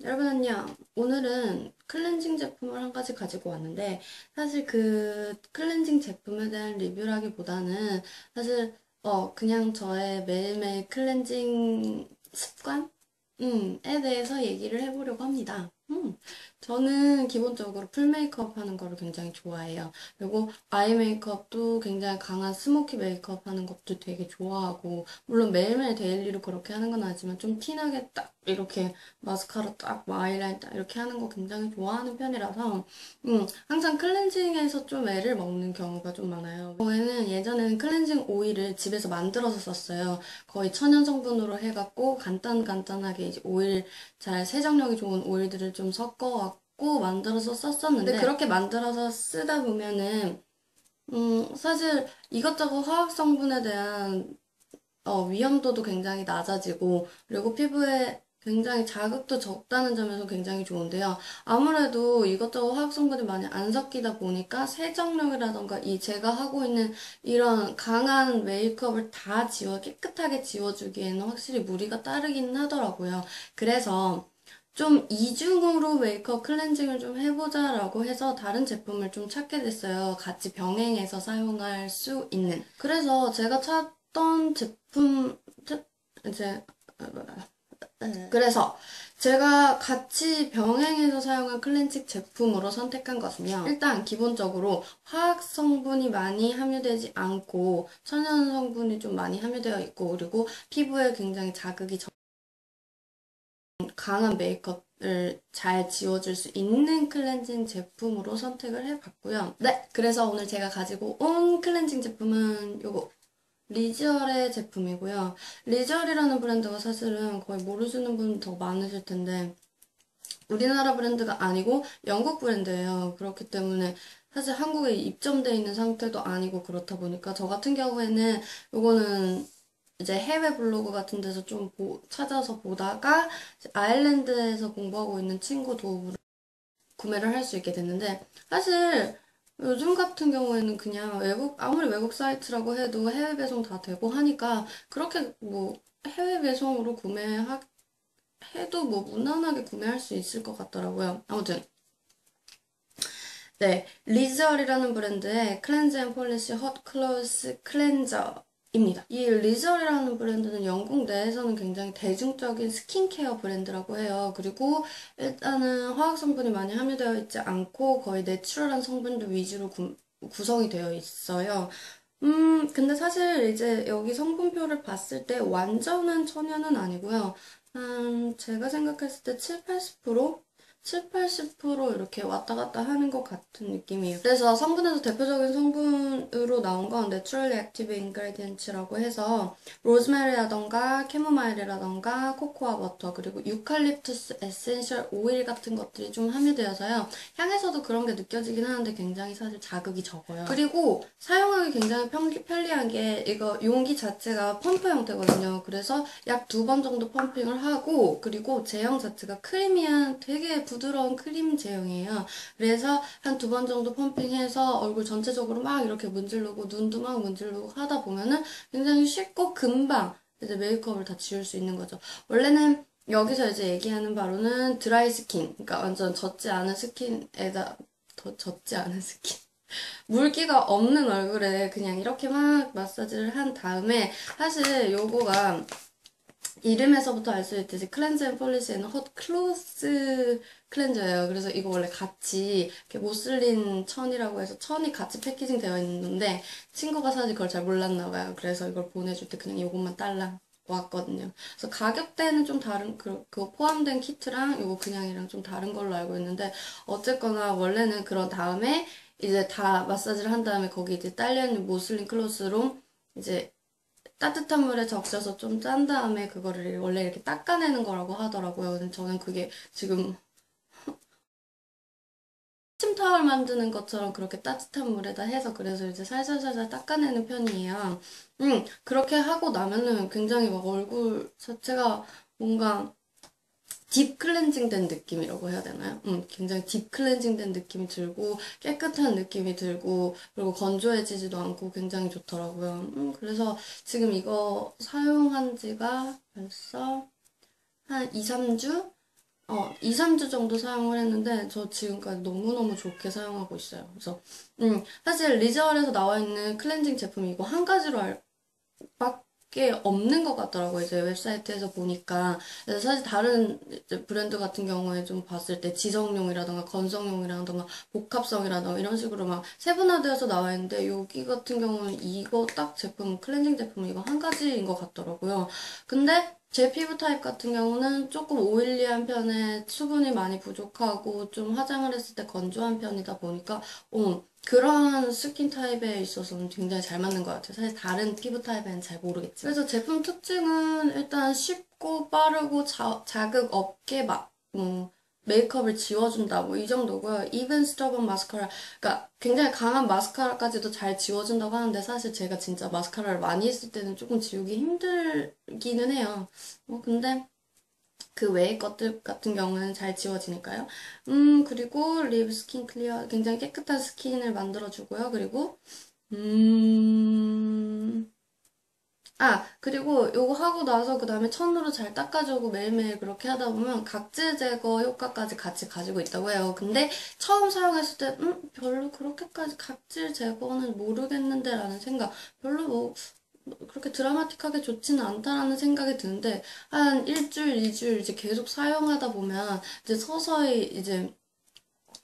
여러분 안녕. 오늘은 클렌징 제품을 한 가지 가지고 왔는데 사실 그 클렌징 제품에 대한 리뷰라기보다는 사실 그냥 저의 매일매일 클렌징 습관 에 대해서 얘기를 해보려고 합니다. 저는 기본적으로 풀 메이크업 하는 거를 굉장히 좋아해요. 그리고 아이 메이크업도 굉장히 강한 스모키 메이크업 하는 것도 되게 좋아하고, 물론 매일매일 데일리로 그렇게 하는 건 아니지만 좀 티나게 딱 이렇게 마스카라 딱, 뭐 아이라인 딱 이렇게 하는 거 굉장히 좋아하는 편이라서, 항상 클렌징에서 좀 애를 먹는 경우가 좀 많아요. 저는 예전에는 클렌징 오일을 집에서 만들어서 썼어요. 거의 천연 성분으로 해갖고 간단하게 이제 오일 잘 세정력이 좋은 오일들을 좀 섞어갖고 만들어서 썼었는데 근데 그렇게 만들어서 쓰다 보면은 사실 이것저것 화학 성분에 대한 위험도도 굉장히 낮아지고, 그리고 피부에 굉장히 자극도 적다는 점에서 굉장히 좋은데요. 아무래도 이것저것 화학 성분이 많이 안 섞이다 보니까 세정력이라던가 이 제가 하고 있는 이런 강한 메이크업을 다 깨끗하게 지워주기에는 확실히 무리가 따르기는 하더라고요. 그래서 좀 이중으로 메이크업 클렌징을 좀 해보자라고 해서 다른 제품을 좀 찾게 됐어요. 같이 병행해서 사용할 수 있는. 그래서 제가 찾던 제품, 이제, 그래서 제가 같이 병행해서 사용한 클렌징 제품으로 선택한 것은요. 일단 기본적으로 화학 성분이 많이 함유되지 않고 천연 성분이 좀 많이 함유되어 있고, 그리고 피부에 굉장히 자극이 강한 메이크업을 잘 지워줄 수 있는 클렌징 제품으로 선택을 해봤고요. 네, 그래서 오늘 제가 가지고 온 클렌징 제품은 요거 리지얼의 제품이고요. 리지얼이라는 브랜드가 사실은 거의 모르시는 분 더 많으실 텐데 우리나라 브랜드가 아니고 영국 브랜드예요. 그렇기 때문에 사실 한국에 입점돼 있는 상태도 아니고 그렇다 보니까 저 같은 경우에는 요거는 이제 해외 블로그 같은 데서 좀 찾아서 보다가 아일랜드에서 공부하고 있는 친구 도움으로 구매를 할 수 있게 됐는데 사실 요즘 같은 경우에는 그냥 아무리 외국 사이트라고 해도 해외 배송 다 되고 하니까 그렇게 뭐 해외 배송으로 해도 뭐 무난하게 구매할 수 있을 것 같더라고요. 아무튼 네, 리즈얼이라는 브랜드의 클렌즈 앤 폴리시 헛 클로스 클렌저입니다. 이 리즈얼이라는 브랜드는 영국 내에서는 굉장히 대중적인 스킨케어 브랜드라고 해요. 그리고 일단은 화학 성분이 많이 함유되어 있지 않고 거의 내추럴한 성분들 위주로 구성이 되어 있어요. 근데 사실 이제 여기 성분표를 봤을 때 완전한 천연은 아니고요. 제가 생각했을 때 7, 80%? 7, 80% 이렇게 왔다 갔다 하는 것 같은 느낌이에요. 그래서 성분에서 대표적인 성분으로 나온 건 Naturally Active Ingredients라고 해서 로즈메리라던가 캐모마일이라던가 코코아 버터 그리고 유칼립투스 에센셜 오일 같은 것들이 좀 함유되어서요. 향에서도 그런 게 느껴지긴 하는데 굉장히 사실 자극이 적어요. 그리고 사용하기 굉장히 편리한 게 이거 용기 자체가 펌프 형태거든요. 그래서 약 2번 정도 펌핑을 하고 그리고 제형 자체가 크리미한 되게 부드러운 크림 제형이에요. 그래서 한 2번 정도 펌핑해서 얼굴 전체적으로 막 이렇게 문지르고 눈도 막 문지르고 하다 보면은 굉장히 쉽고 금방 이제 메이크업을 다 지울 수 있는 거죠. 원래는 여기서 이제 얘기하는 바로는 드라이 스킨, 그러니까 완전 젖지 않은 스킨에다 더 젖지 않은 스킨. 물기가 없는 얼굴에 그냥 이렇게 막 마사지를 한 다음에 사실 요거가 이름에서부터 알 수 있듯이 클렌즈 앤 폴리시에는 헛 클로스 클렌저예요. 그래서 이거 원래 같이 이렇게 모슬린 천이라고 해서 천이 같이 패키징 되어 있는데 친구가 사실 그걸 잘 몰랐나 봐요. 그래서 이걸 보내줄 때 그냥 이것만 달라 왔거든요. 그래서 가격대는 좀 다른 그거 포함된 키트랑 이거 그냥이랑 좀 다른 걸로 알고 있는데 어쨌거나 원래는 그런 다음에 이제 다 마사지를 한 다음에 거기 이제 딸려있는 모슬린 클로스로 이제 따뜻한 물에 적셔서 좀 짠 다음에 그거를 원래 이렇게 닦아내는 거라고 하더라고요. 근데 저는 그게 지금 침타월 만드는 것처럼 그렇게 따뜻한 물에다 해서 그래서 이제 살살살살 닦아내는 편이에요. 그렇게 하고 나면은 굉장히 막 얼굴 자체가 뭔가 딥 클렌징 된 느낌이라고 해야 되나요? 굉장히 딥 클렌징 된 느낌이 들고 깨끗한 느낌이 들고 그리고 건조해지지도 않고 굉장히 좋더라고요. 그래서 지금 이거 사용한 지가 벌써 한 2, 3주? 2, 3주 정도 사용을 했는데 저 지금까지 너무너무 좋게 사용하고 있어요. 그래서 사실 리저얼에서 나와 있는 클렌징 제품이 이거 한 가지로 밖에 없는 것 같더라고요. 이제 웹사이트에서 보니까. 그래서 사실 다른 이제 브랜드 같은 경우에 좀 봤을 때 지성용이라던가 건성용이라던가 복합성이라던가 이런 식으로 막 세분화되어서 나와 있는데 여기 같은 경우는 이거 딱 제품, 클렌징 제품 이거 한 가지인 것 같더라고요. 근데 제 피부 타입 같은 경우는 조금 오일리한 편에 수분이 많이 부족하고 좀 화장을 했을 때 건조한 편이다 보니까 그런 스킨 타입에 있어서는 굉장히 잘 맞는 것 같아요. 사실 다른 피부 타입에는 잘 모르겠지만. 그래서 제품 특징은 일단 쉽고 빠르고 자극 없게 메이크업을 지워준다 뭐 이 정도고요. Even Stubborn Mascara 그러니까 굉장히 강한 마스카라까지도 잘 지워준다고 하는데 사실 제가 진짜 마스카라를 많이 했을 때는 조금 지우기 힘들기는 해요. 근데 그 외의 것들 같은 경우는 잘 지워지니까요. 그리고 립 스킨 클리어 굉장히 깨끗한 스킨을 만들어주고요. 그리고 그리고 요거 하고 나서 그 다음에 천으로 잘 닦아주고 매일매일 그렇게 하다 보면 각질 제거 효과까지 같이 가지고 있다고 해요. 근데 처음 사용했을 때, 별로 그렇게까지 각질 제거는 모르겠는데 라는 생각. 별로 그렇게 드라마틱하게 좋지는 않다라는 생각이 드는데, 한 일주일, 이주일 이제 계속 사용하다 보면 이제 서서히 이제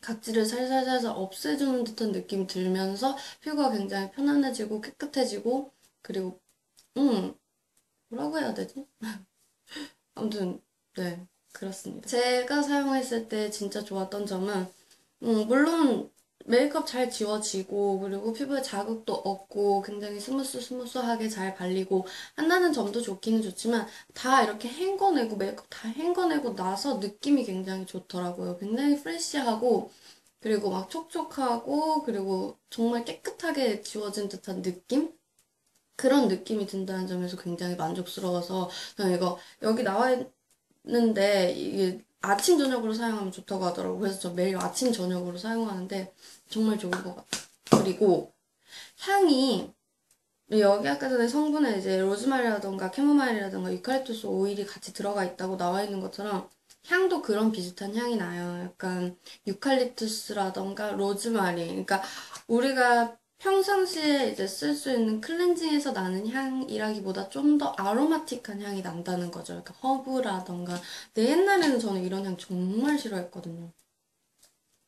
각질을 살살살살 없애주는 듯한 느낌이 들면서 피부가 굉장히 편안해지고 깨끗해지고, 그리고, 뭐라고 해야 되지? 아무튼, 네, 그렇습니다. 제가 사용했을 때 진짜 좋았던 점은, 물론 메이크업 잘 지워지고, 그리고 피부에 자극도 없고, 굉장히 스무스하게 잘 발리고, 한다는 점도 좋기는 좋지만, 다 이렇게 헹궈내고, 메이크업 다 헹궈내고 나서 느낌이 굉장히 좋더라고요. 굉장히 프레쉬하고, 그리고 막 촉촉하고, 그리고 정말 깨끗하게 지워진 듯한 느낌? 그런 느낌이 든다는 점에서 굉장히 만족스러워서 그냥 이거 여기 나와 있는데 이게 아침 저녁으로 사용하면 좋다고 하더라고요. 그래서 저 매일 아침 저녁으로 사용하는데 정말 좋은 것 같아요. 그리고 향이 여기 아까 전에 성분에 이제 로즈마리라던가 캐모마일이라던가 유칼립투스 오일이 같이 들어가 있다고 나와 있는 것처럼 향도 그런 비슷한 향이 나요. 약간 유칼립투스라던가 로즈마리. 그러니까 우리가 평상시에 이제 쓸 수 있는 클렌징에서 나는 향이라기보다 좀 더 아로마틱한 향이 난다는 거죠. 그러니까 허브라던가. 근데 옛날에는 저는 이런 향 정말 싫어했거든요.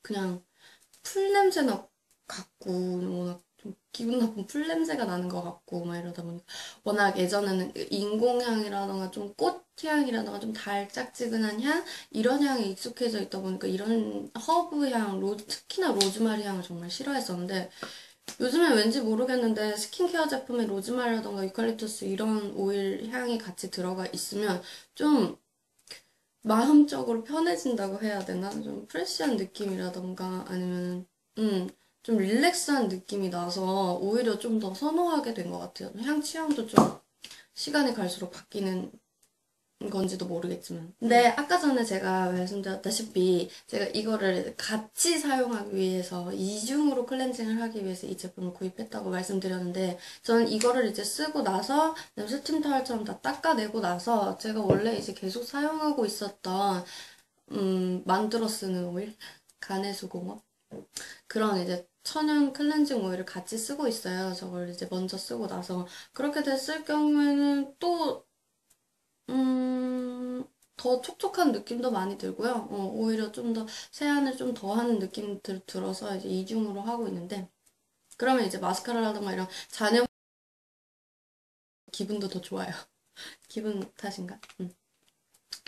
그냥 풀 냄새나 같고 워낙 좀 기분 나쁜 풀 냄새가 나는 것 같고 막 이러다 보니까 워낙 예전에는 인공향이라던가 좀 꽃향이라던가 좀 달짝지근한 향 이런 향에 익숙해져 있다 보니까 이런 허브향, 특히나 로즈마리 향을 정말 싫어했었는데 요즘엔 왠지 모르겠는데 스킨케어 제품에 로즈마리라던가 유칼립투스 이런 오일 향이 같이 들어가 있으면 좀 마음적으로 편해진다고 해야 되나? 좀 프레쉬한 느낌이라던가 아니면 좀 릴렉스한 느낌이 나서 오히려 좀 더 선호하게 된 것 같아요. 향 취향도 좀 시간이 갈수록 바뀌는 건지도 모르겠지만. 근데 아까 전에 제가 말씀드렸다시피 제가 이거를 같이 사용하기 위해서 이중으로 클렌징을 하기 위해서 이 제품을 구입했다고 말씀드렸는데 저는 이거를 이제 쓰고 나서 스팀 타월처럼 다 닦아내고 나서 제가 원래 이제 계속 사용하고 있었던 만들어 쓰는 오일 가내수공업 그런 이제 천연 클렌징 오일을 같이 쓰고 있어요. 저걸 이제 먼저 쓰고 나서 그렇게 됐을 경우에는 또 더 촉촉한 느낌도 많이 들고요. 오히려 좀 더 세안을 좀 더 하는 느낌 들어서 이제 이중으로 하고 있는데, 그러면 이제 마스카라라던가 이런 잔여 기분도 더 좋아요. 기분 탓인가?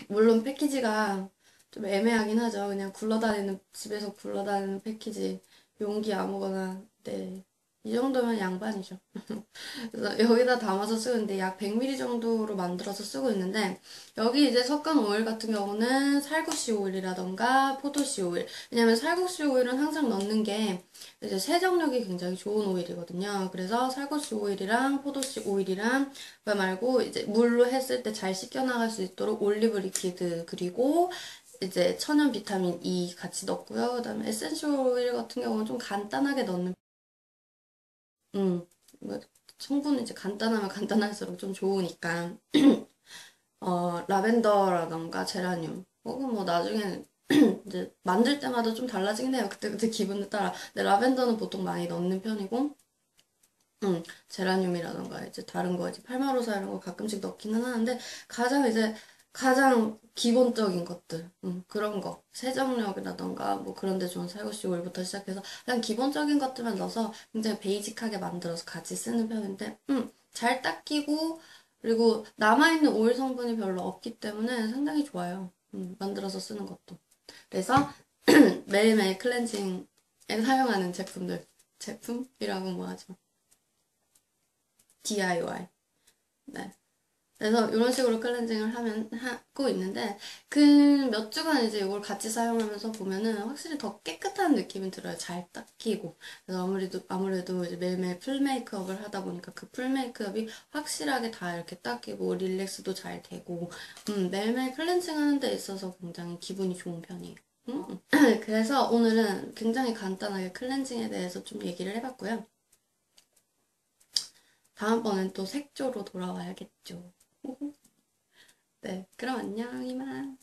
물론 패키지가 좀 애매하긴 하죠. 그냥 집에서 굴러다니는 패키지, 용기 아무거나, 네. 이 정도면 양반이죠. 그래서 여기다 담아서 쓰고 있는데 약 100ml 정도로 만들어서 쓰고 있는데 여기 이제 섞은 오일 같은 경우는 살구씨 오일이라던가 포도씨 오일 왜냐면 살구씨 오일은 항상 넣는 게 이제 세정력이 굉장히 좋은 오일이거든요. 그래서 살구씨 오일이랑 포도씨 오일이랑 그 말고 이제 물로 했을 때 잘 씻겨나갈 수 있도록 올리브 리퀴드 그리고 이제 천연 비타민 E 같이 넣고요. 그 다음에 에센셜 오일 같은 경우는 좀 간단하게 넣는 뭐 성분은 이제 간단하면 간단할수록 좀 좋으니까 라벤더라던가 제라늄 혹은 뭐 나중에 이제 만들 때마다 좀 달라지긴 해요. 그때그때 기분에 따라. 근데 라벤더는 보통 많이 넣는 편이고, 제라늄이라던가 이제 다른 거 이제 팔마로사 이런 거 가끔씩 넣기는 하는데 가장 기본적인 것들, 그런 거 세정력이라던가 뭐 그런 데 좋은 살구씨 오일부터 시작해서 그냥 기본적인 것들만 넣어서 굉장히 베이직하게 만들어서 같이 쓰는 편인데, 잘 닦이고 그리고 남아있는 오일 성분이 별로 없기 때문에 상당히 좋아요. 만들어서 쓰는 것도. 그래서 매일매일 클렌징에 사용하는 제품이라고 뭐 하죠. DIY. 네. 그래서 이런 식으로 클렌징을 하고 있는데, 그 몇 주간 이제 이걸 같이 사용하면서 보면은 확실히 더 깨끗한 느낌이 들어요. 잘 닦이고. 그래서 아무래도 이제 매일매일 풀 메이크업을 하다 보니까 그 풀 메이크업이 확실하게 다 이렇게 닦이고, 릴렉스도 잘 되고, 매일매일 클렌징 하는 데 있어서 굉장히 기분이 좋은 편이에요. 그래서 오늘은 굉장히 간단하게 클렌징에 대해서 좀 얘기를 해봤고요. 다음번엔 또 색조로 돌아와야겠죠. 네, 그럼 안녕, 이만.